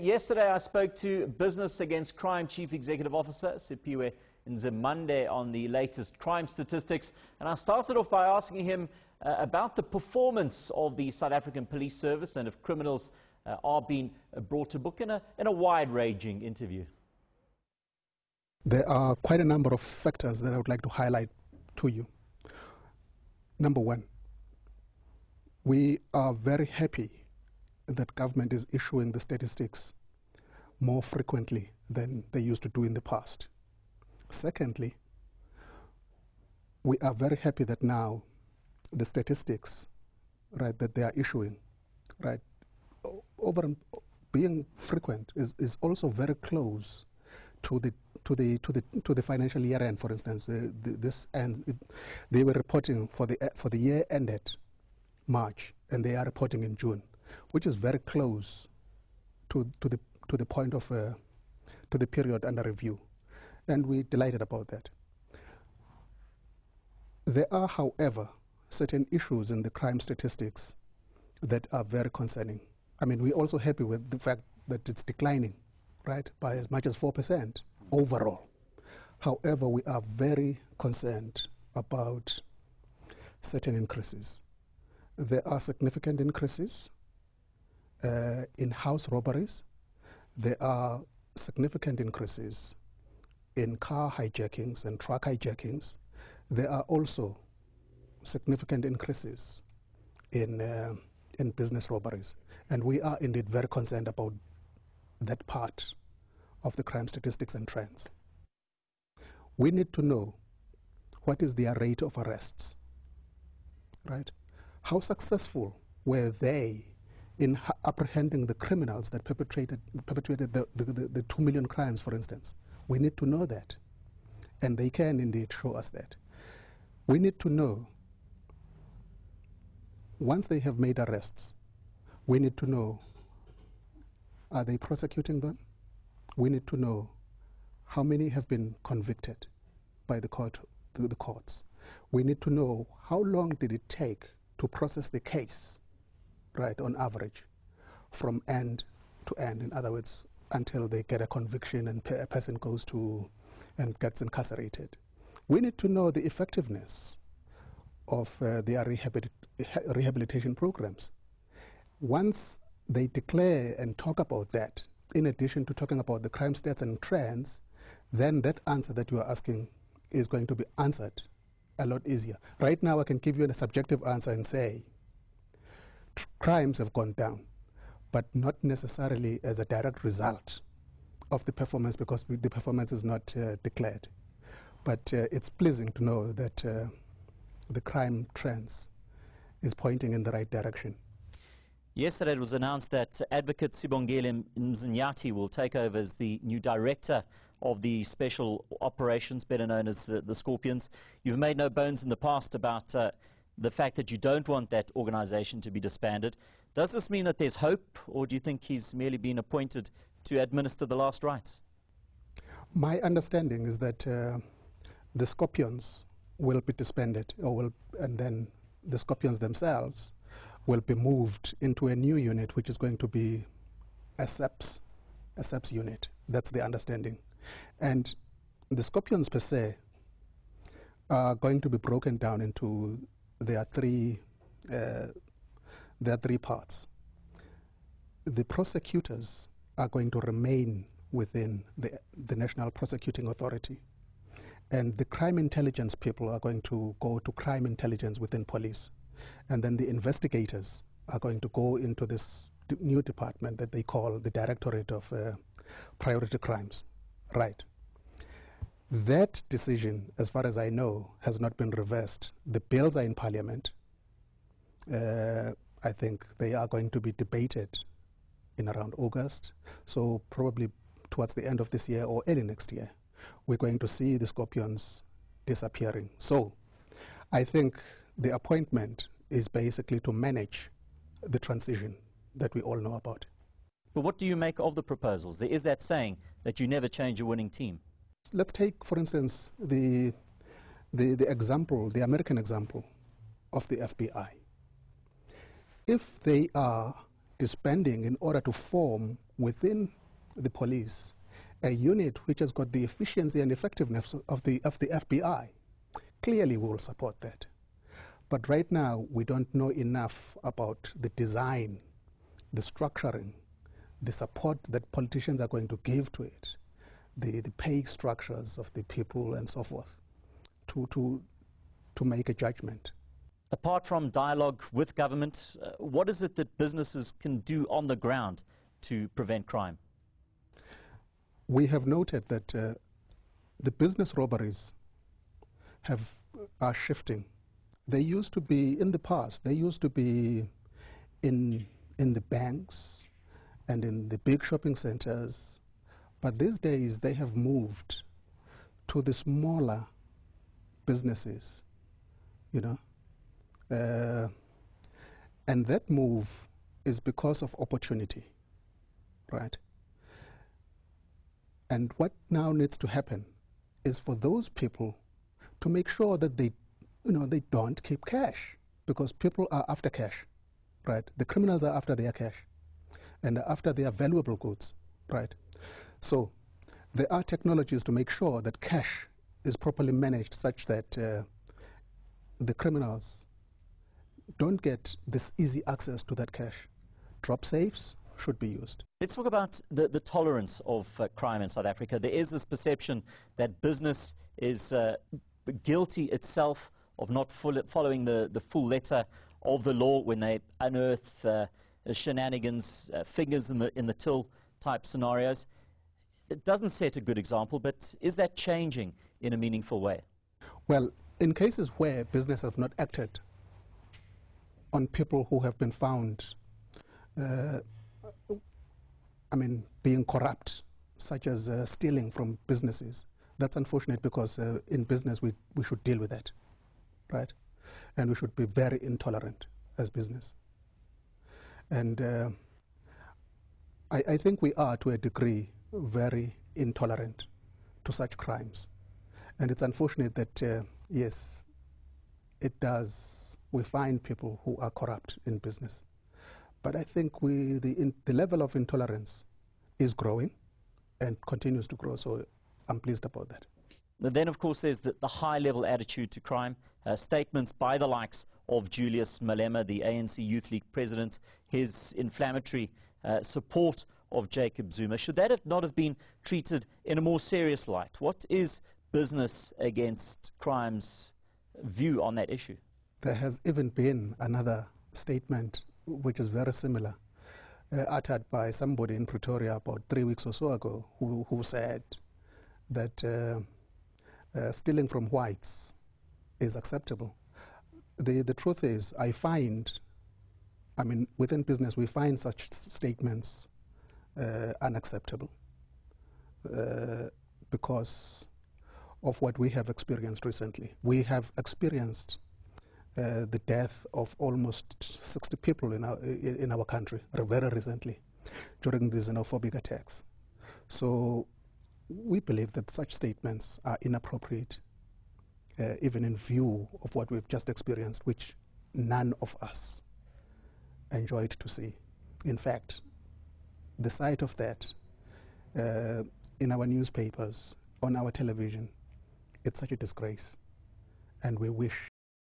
Yesterday, I spoke to Business Against Crime Chief Executive Officer Siphiwe Nzimande on the latest crime statistics. And I started off by asking him about the performance of the South African Police Service and if criminals are being brought to book in a wide-ranging interview. There are quite a number of factors that I would like to highlight to you. Number one, we are very happy that government is issuing the statistics more frequently than they used to do in the past. Secondly, we are very happy that now the statistics, right, that they are issuing, right, being frequent is also very close to the financial year end. For instance, they were reporting for the year ended March, and they are reporting in June, which is very close to the point of to the period under review, and we're delighted about that. There are, however, certain issues in the crime statistics that are very concerning. I mean, we're also happy with the fact that it's declining, right, by as much as 4% overall. However, we are very concerned about certain increases. There are significant increases in house robberies. There are significant increases in car hijackings and truck hijackings. There are also significant increases in business robberies. And we are indeed very concerned about that part of the crime statistics and trends. We need to know what is their rate of arrests, right? How successful were they in apprehending the criminals that perpetrated the 2 million crimes, for instance? We need to know that, and they can indeed show us that. We need to know, once they have made arrests, we need to know, are they prosecuting them? We need to know how many have been convicted by the courts. We need to know how long did it take to process the case, right, on average, from end to end. In other words, until they get a conviction and a person goes to and gets incarcerated. We need to know the effectiveness of their rehabilitation programs. Once they declare and talk about that, in addition to talking about the crime stats and trends, then that answer that you are asking is going to be answered a lot easier. Right now, I can give you a subjective answer and say crimes have gone down, but not necessarily as a direct result of the performance, because the performance is not declared. But it's pleasing to know that the crime trends is pointing in the right direction. Yesterday, it was announced that Advocate Siphiwe Nzimande will take over as the new director of the Special Operations, better known as the Scorpions. You've made no bones in the past about the fact that you don't want that organization to be disbanded. Does this mean that there's hope, or do you think he's merely been appointed to administer the last rites? My understanding is that the Scorpions will be disbanded, and then the Scorpions themselves will be moved into a new unit, which is going to be a SEPS unit. That's the understanding. And the Scorpions per se are going to be broken down into their three parts. The prosecutors are going to remain within the National Prosecuting Authority, and the crime intelligence people are going to go to crime intelligence within police, and then the investigators are going to go into this new department that they call the Directorate of Priority Crimes. Right. That decision, as far as I know, has not been reversed. The bills are in Parliament. I think they are going to be debated in around August, so probably towards the end of this year or early next year, we're going to see the Scorpions disappearing. So I think the appointment is basically to manage the transition that we all know about. But what do you make of the proposals? There is that saying that you never change a winning team. Let's take, for instance, the example, the American example of the FBI. If they are disbanding in order to form within the police a unit which has got the efficiency and effectiveness of the FBI, clearly we will support that. But right now, we don't know enough about the design, the structuring, the support that politicians are going to give to it, the pay structures of the people and so forth, to make a judgment. Apart from dialogue with government, what is it that businesses can do on the ground to prevent crime? We have noted that the business robberies are shifting. They used to be, in the past, they used to be in the banks and in the big shopping centers. But these days, they have moved to the smaller businesses, you know. And that move is because of opportunity, right? And what now needs to happen is for those people to make sure that they don't keep cash, because people are after cash, right? The criminals are after their cash and after their valuable goods, right? So there are technologies to make sure that cash is properly managed such that the criminals don't get this easy access to that cash. Drop safes should be used. Let's talk about the tolerance of crime in South Africa. There is this perception that business is guilty itself of not following the full letter of the law when they unearth shenanigans, fingers in the till type scenarios. It doesn't set a good example, but is that changing in a meaningful way? Well, in cases where business have not acted on people who have been found being corrupt, such as stealing from businesses, that's unfortunate, because in business we should deal with that, right? And we should be very intolerant as business. And I think we are, to a degree, very intolerant to such crimes. And it's unfortunate that, yes, we find people who are corrupt in business. But I think the level of intolerance is growing and continues to grow, so I'm pleased about that. But then, of course, there's the high-level attitude to crime. Statements by the likes of Julius Malema, the ANC Youth League president, his inflammatory support of Jacob Zuma. Should that not have been treated in a more serious light? What is Business Against Crime's view on that issue? There has even been another statement which is very similar, uttered by somebody in Pretoria about 3 weeks or so ago, who said that stealing from whites is acceptable. The truth is, within business we find such statements unacceptable because of what we have experienced recently. We have experienced the death of almost 60 people in our country very recently during the xenophobic attacks. So we believe that such statements are inappropriate, even in view of what we've just experienced, which none of us enjoyed to see. In fact, the sight of that in our newspapers, on our television, it's such a disgrace, and we wish